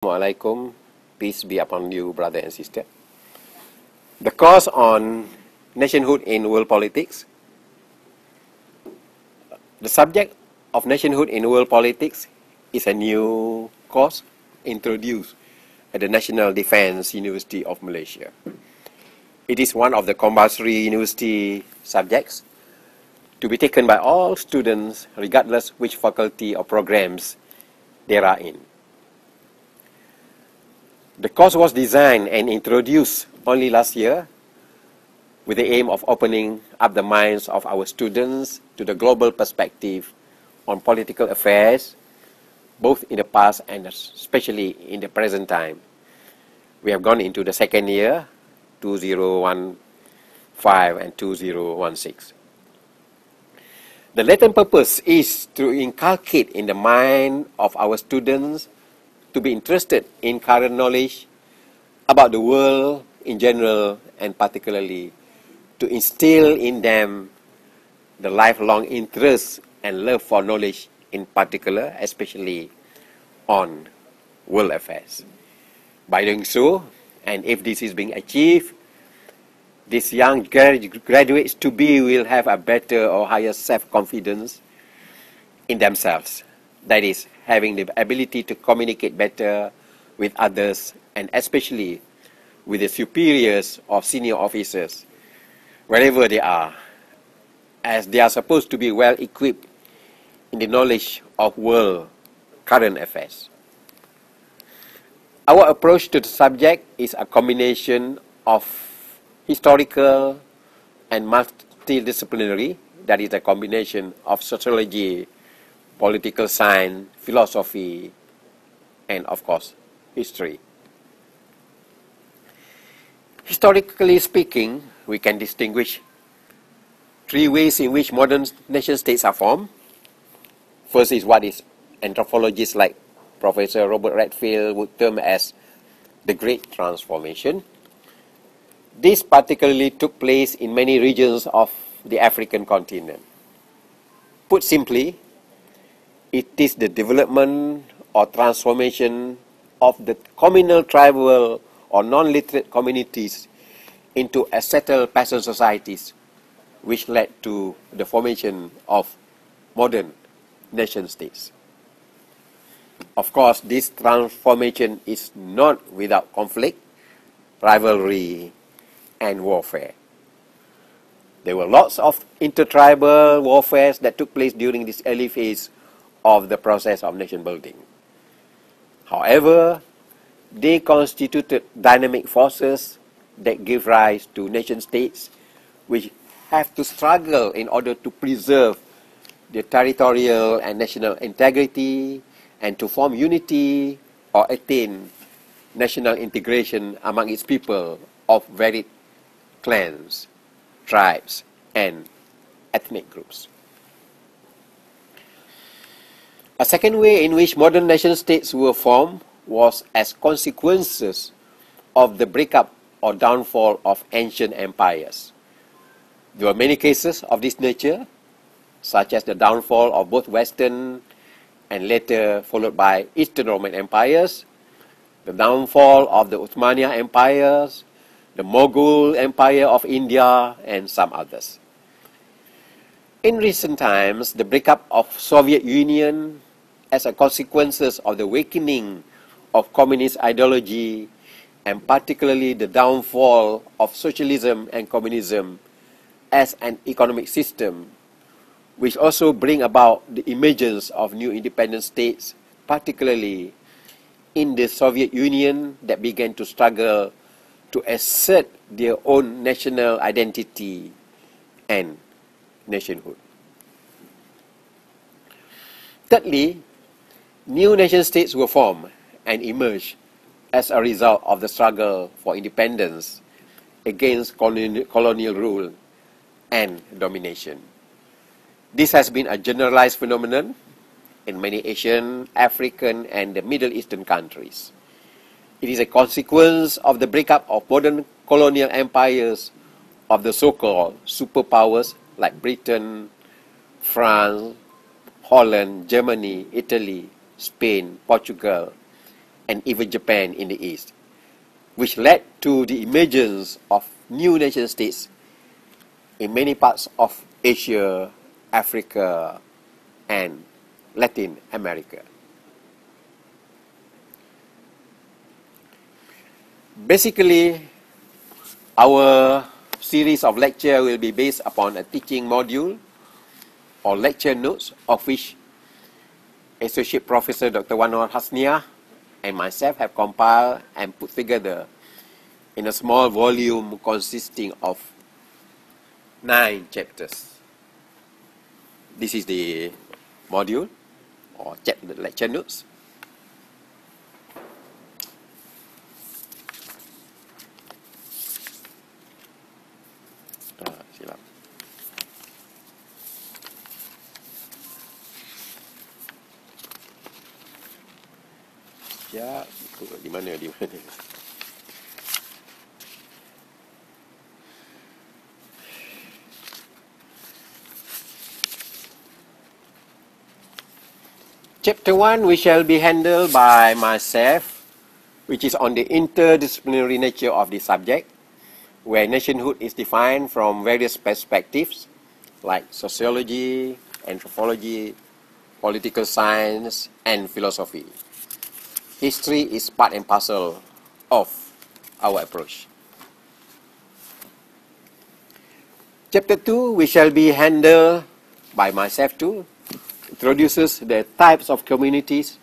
Assalamualaikum, peace be upon you, brother and sister. The course on nationhood in world politics. The subject of nationhood in world politics is a new course introduced at the National Defence University of Malaysia. It is one of the compulsory university subjects to be taken by all students regardless which faculty or programs they are in. The course was designed and introduced only last year with the aim of opening up the minds of our students to the global perspective on political affairs, both in the past and especially in the present time. We have gone into the second year, 2015 and 2016. The latent purpose is to inculcate in the mind of our students to be interested in current knowledge about the world in general and particularly to instill in them the lifelong interest and love for knowledge in particular, especially on world affairs. By doing so, and if this is being achieved, these young graduates to be will have a better or higher self-confidence in themselves. That is, having the ability to communicate better with others and especially with the superiors or senior officers, wherever they are, as they are supposed to be well equipped in the knowledge of world current affairs. Our approach to the subject is a combination of historical and multidisciplinary, that is a combination of sociology, political science, philosophy, and of course, history. Historically speaking, we can distinguish three ways in which modern nation-states are formed. First is what is anthropologists like Professor Robert Redfield would term as the Great Transformation. This particularly took place in many regions of the African continent. Put simply, it is the development or transformation of the communal, tribal, or non-literate communities into a settled peasant societies, which led to the formation of modern nation-states. Of course, this transformation is not without conflict, rivalry, and warfare. There were lots of intertribal warfares that took place during this early phase of the process of nation building. However, they constituted dynamic forces that give rise to nation states which have to struggle in order to preserve their territorial and national integrity and to form unity or attain national integration among its people of varied clans, tribes, and ethnic groups. A second way in which modern nation-states were formed was as consequences of the breakup or downfall of ancient empires. There were many cases of this nature, such as the downfall of both Western and later followed by Eastern Roman empires, the downfall of the Uthmaniyah empires, the Mughal Empire of India, and some others. In recent times, the breakup of Soviet Union as a consequences of the weakening of communist ideology and particularly the downfall of socialism and communism as an economic system, which also bring about the emergence of new independent states, particularly in the Soviet Union that began to struggle to assert their own national identity and nationhood. Thirdly, new nation-states were formed and emerged as a result of the struggle for independence against colonial rule and domination. This has been a generalized phenomenon in many Asian, African, and the Middle Eastern countries. It is a consequence of the breakup of modern colonial empires of the so-called superpowers like Britain, France, Holland, Germany, Italy, Spain, Portugal, and even Japan in the East, which led to the emergence of new nation states in many parts of Asia, Africa, and Latin America. Basically, our series of lecture will be based upon a teaching module or lecture notes, of which Associate Professor Dr. Wanwar Hasnia and myself have compiled and put together in a small volume consisting of 9 chapters. This is the module or lecture notes. Silap. Ya, di mana? Chapter 1, we shall be handled by myself, which is on the interdisciplinary nature of the subject, where nationhood is defined from various perspectives, like sociology, anthropology, political science, and philosophy. History is part and parcel of our approach. Chapter 2, we shall be handled by myself too. Introduces the types of communities,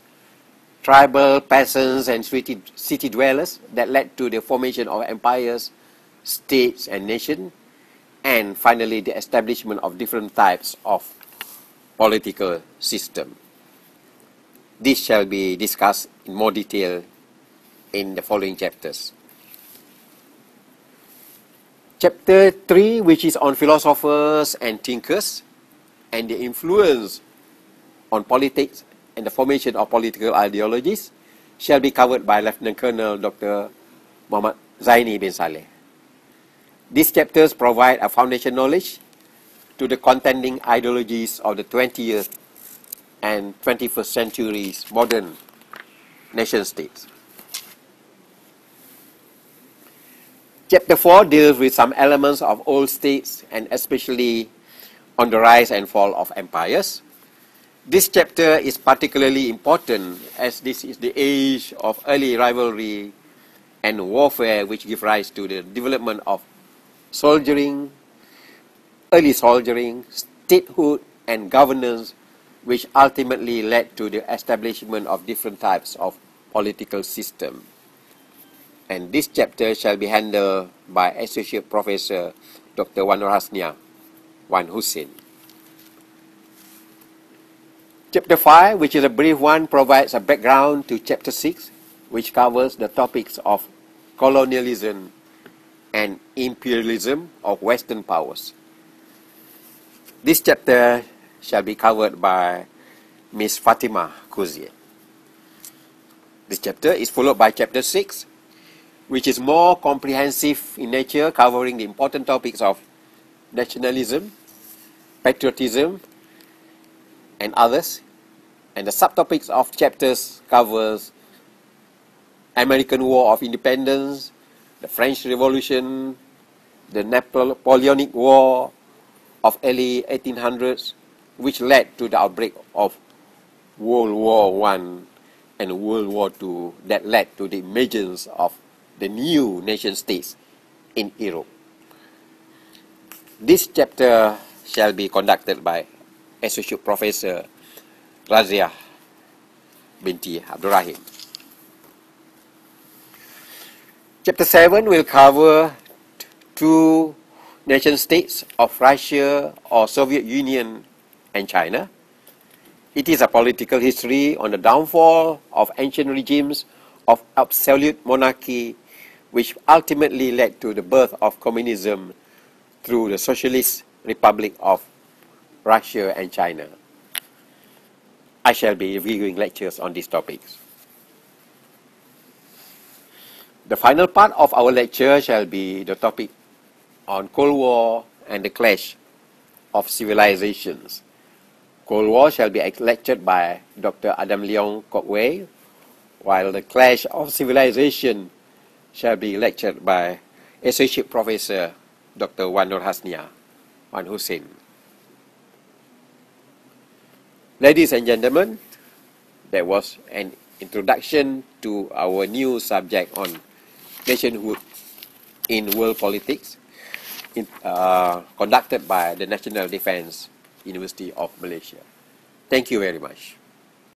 tribal, peasants, and city dwellers that led to the formation of empires, states, and nations, and finally the establishment of different types of political system. This shall be discussed in more detail in the following chapters. Chapter 3, which is on philosophers and thinkers and the influence on politics and the formation of political ideologies, shall be covered by Lieutenant Colonel Dr. Muhammad Zaini bin Saleh. These chapters provide a foundation knowledge to the contending ideologies of the 20th and 21st centuries modern nation states. Chapter 4 deals with some elements of old states and especially on the rise and fall of empires. This chapter is particularly important as this is the age of early rivalry and warfare which give rise to the development of soldiering, early soldiering, statehood, and governance, which ultimately led to the establishment of different types of political system. And this chapter shall be handled by Associate Professor Dr. Wanwar Hasnia, Wan Hussein. Chapter 5, which is a brief one, provides a background to Chapter 6, which covers the topics of colonialism and imperialism of Western powers. This chapter shall be covered by Ms. Fatima Kouzier. This chapter is followed by Chapter 6, which is more comprehensive in nature, covering the important topics of nationalism, patriotism, and others. And the subtopics of chapters covers American War of Independence, the French Revolution, the Napoleonic War of early 1800s, which led to the outbreak of World War I and World War II that led to the emergence of the new nation states in Europe. This chapter shall be conducted by Associate Professor Razia binti Abdul Rahim. Chapter 7 will cover 2 nation states of Russia or Soviet Union and China. It is a political history on the downfall of ancient regimes of absolute monarchy, which ultimately led to the birth of communism through the Socialist Republic of Russia and China. I shall be reviewing lectures on these topics. The final part of our lecture shall be the topic on Cold War and the clash of civilizations. Cold War shall be lectured by Dr. Adam Leong Kok Wei, while the clash of civilization shall be lectured by Associate Professor Dr. Wan Nur Hasnia Wan Hussein. Ladies and gentlemen, that was an introduction to our new subject on nationhood in world politics, conducted by the National Defence University of Malaysia. Thank you very much.